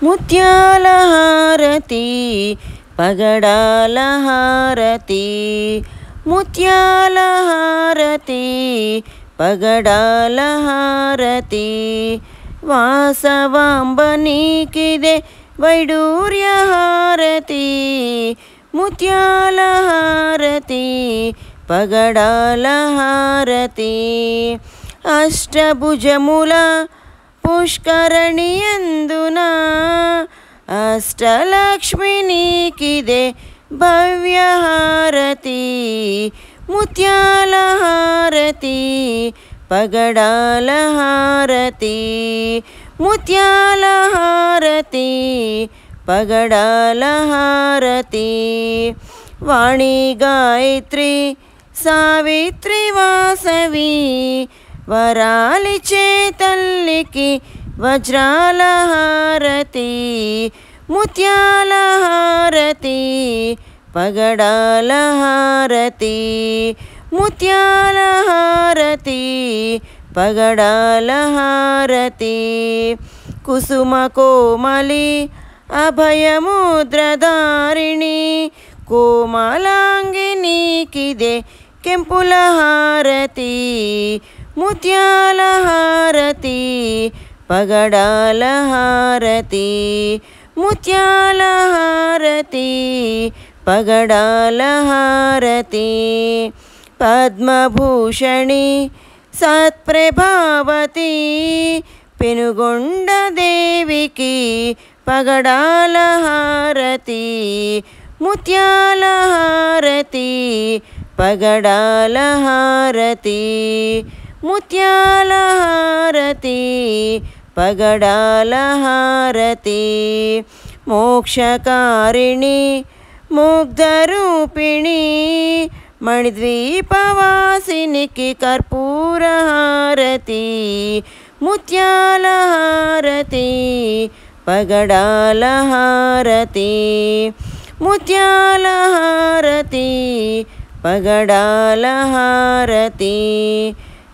ముత్యాల హారతి పగడాల హారతి ముత్యాల హారతి పగడాల హారతి వాసవాంబ నీకిదే వైడూర్య హారతి ముత్యాల హారతి పగడాల హారతి అష్టభుజముల పుష్కరణియందున అష్టలక్ష్మి నీకిదే భవ్య హారతి ముత్యాల హారతి పగడాల హారతి ముత్యాల హారతి పగడాల హారతి వాణి గాయత్రి సావిత్రి వాసవి వరాలిచే తల్లికి వజ్రాల హారతి ముత్యాల హారతి పగడాల హారతి ముత్యాల హారతి పగడాల హారతి కుసుమ కోమలి అభయముద్రధారిణి కోమలాంగి నీకిదే కెంపుల హారతి ముత్యాల హారతి పగడాల హారతి ముత్యాల హారతి పగడాల హారతి పద్మభూషణి సత్ప్రభావతి పెనుగొండ దేవికి పగడాల హారతి ముత్యాల హారతి పగడాల హారతి ముత్యాల హారతి పగడాల హారతి మోక్షకారిణి ముగ్ధరూపిణి మణిద్వీపవాసినికి కర్పూర హారతి ముత్యాల హారతి పగడాల హారతి ముత్యాల హారతి పగడాల హారతి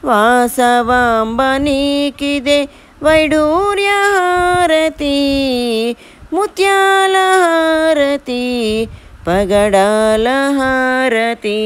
వాసవాంబ నీకిదే వైడూర్య హారతి ముత్యాల హారతి పగడాల హారతి.